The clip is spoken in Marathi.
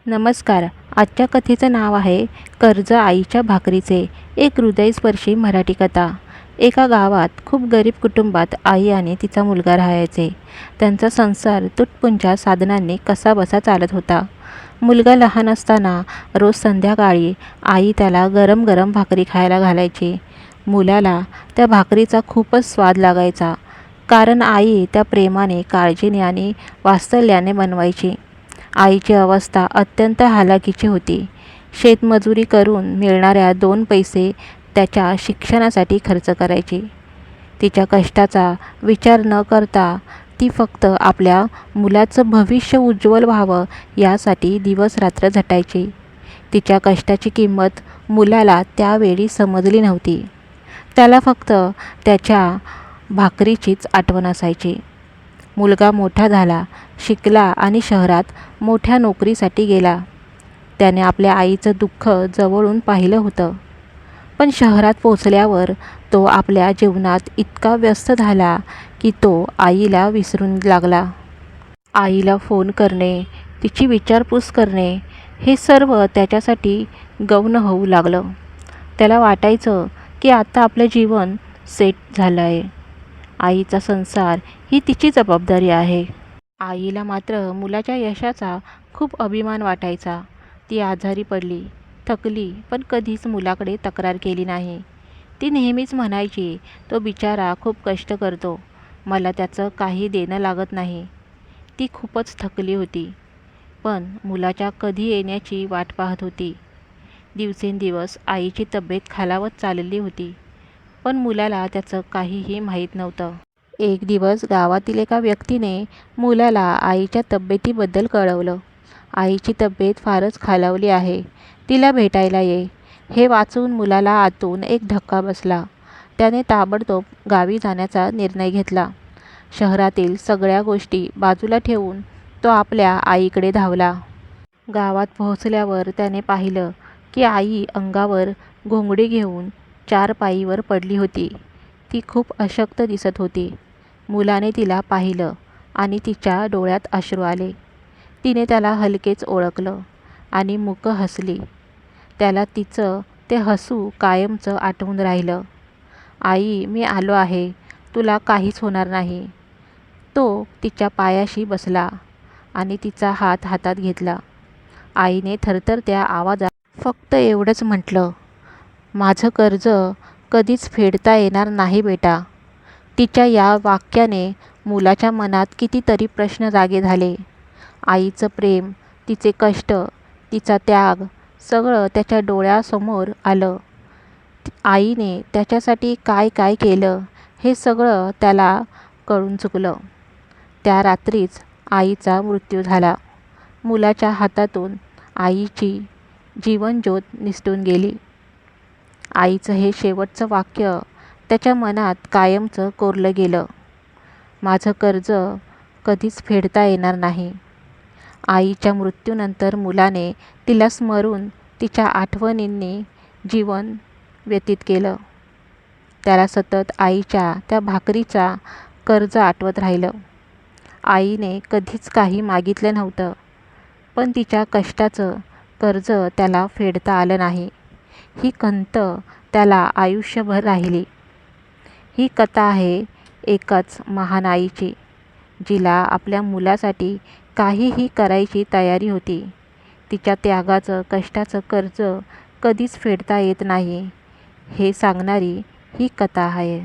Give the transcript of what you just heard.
नमस्कार. आजच्या कथेचं नाव आहे कर्ज आईच्या भाकरीचे. एक हृदयस्पर्शी मराठी कथा. एका गावात खूप गरीब कुटुंबात आई आणि तिचा मुलगा राहायचे. त्यांचा संसार तुटपुंज्या साधनांनी कसाबसा चालत होता. मुलगा लहान असताना रोज संध्याकाळी आई त्याला गरम गरम भाकरी खायला घालायची. मुलाला त्या भाकरीचा खूपच स्वाद लागायचा, कारण आई त्या प्रेमाने, काळजीने आणि वात्सल्याने बनवायची. आईची अवस्था अत्यंत हालाकीची होती. शेतमजुरी करून मिळणाऱ्या 2 पैसे त्याच्या शिक्षणासाठी खर्च करायची. तिच्या कष्टाचा विचार न करता ती फक्त आपल्या मुलाचं भविष्य उज्ज्वल व्हावं यासाठी दिवसरात्र झटायची. तिच्या कष्टाची किंमत मुलाला त्यावेळी समजली नव्हती. त्याला फक्त त्याच्या भाकरीचीच आठवण असायची. मुलगा मोठा झाला, शिकला आणि शहरात मोठ्या नोकरीसाठी गेला. त्याने आपल्या आईचं दुःख जवळून पाहिलं होतं. पण शहरात पोचल्यावर तो आपल्या जीवनात इतका व्यस्त झाला की तो आईला विसरून लागला. आईला फोन करणे, तिची विचारपूस करणे हे सर्व त्याच्यासाठी गौण होऊ लागलं. त्याला वाटायचं की आता आपलं जीवन सेट झालं आहे. आईचा संसार ही तिची जबाबदारी आहे. आईला मात्र मुलाच्या यशाचा खूप अभिमान वाटायचा. ती आजारी पडली, थकली, पण कधीच मुलाकडे तक्रार केली नाही. ती नेहमीच म्हणायची, तो बिचारा खूप कष्ट करतो, मला त्याचं काही देणं लागत नाही. ती खूपच थकली होती, पण मुलाच्या कधी येण्याची वाट पाहत होती. दिवसेंदिवस आईची तब्येत खालावत चालली होती, पण मुलाला त्याचं काहीही माहीत नव्हतं. एक दिवस गावातील एका व्यक्तीने मुलाला आईच्या तब्येतीबद्दल कळवलं. आईची तब्येत फारच खालावली आहे, तिला भेटायला ये. हे वाचून मुलाला आतून एक धक्का बसला. त्याने ताबडतोब गावी जाण्याचा निर्णय घेतला. शहरातील सगळ्या गोष्टी बाजूला ठेवून तो आपल्या आईकडे धावला. गावात पोहोचल्यावर त्याने पाहिलं की आई अंगावर घोंगडी घेऊन चारपाईवर पडली होती. ती खूप अशक्त दिसत होती. मुलाने तिला पाहिलं आणि तिच्या डोळ्यात अश्रू आले. तिने त्याला हलकेच ओळखलं आणि मूक हसली. त्याला तिचं ते हसू कायमचं आठवून राहिलं. आई, मी आलो आहे, तुला काहीच होणार नाही. तो तिच्या पायाशी बसला आणि तिचा हात हातात घेतला. आईने थरथरत्या आवाजात फक्त एवढंच म्हटलं, माझं कर्ज कधीच फेडता येणार नाही बेटा. तिच्या या वाक्याने मुलाच्या मनात कितीतरी प्रश्न जागे झाले. आईचं प्रेम, तिचे कष्ट, तिचा त्याग सगळं त्याच्या डोळ्यासमोर आलं. आईने त्याच्यासाठी काय काय केलं हे सगळं त्याला कळून चुकलं. त्या रात्रीच आईचा मृत्यू झाला. मुलाच्या हातातून आईची जीवनज्योत निसटून गेली. आईचं हे शेवटचं वाक्य त्याच्या मनात कायमचं कोरलं गेलं. माझं कर्ज कधीच फेडता येणार नाही. आईच्या मृत्यूनंतर मुलाने तिला स्मरून तिच्या आठवणींनी जीवन व्यतीत केलं. त्याला सतत आईच्या त्या भाकरीचा कर्ज आठवत राहिलं. आईने कधीच काही मागितलं नव्हतं, पण तिच्या कष्टाचं कर्ज त्याला फेडता आलं नाही. ही खंत त्याला आयुष्यभर राहिली. ही कथा आहे एकाच महान आईची, जिला आपल्या मुलासाठी काहीही करायची तयारी होती. तिच्या त्यागाचं, कष्टाचं कर्ज कधीच फेडता येत नाही हे सांगणारी ही कथा आहे.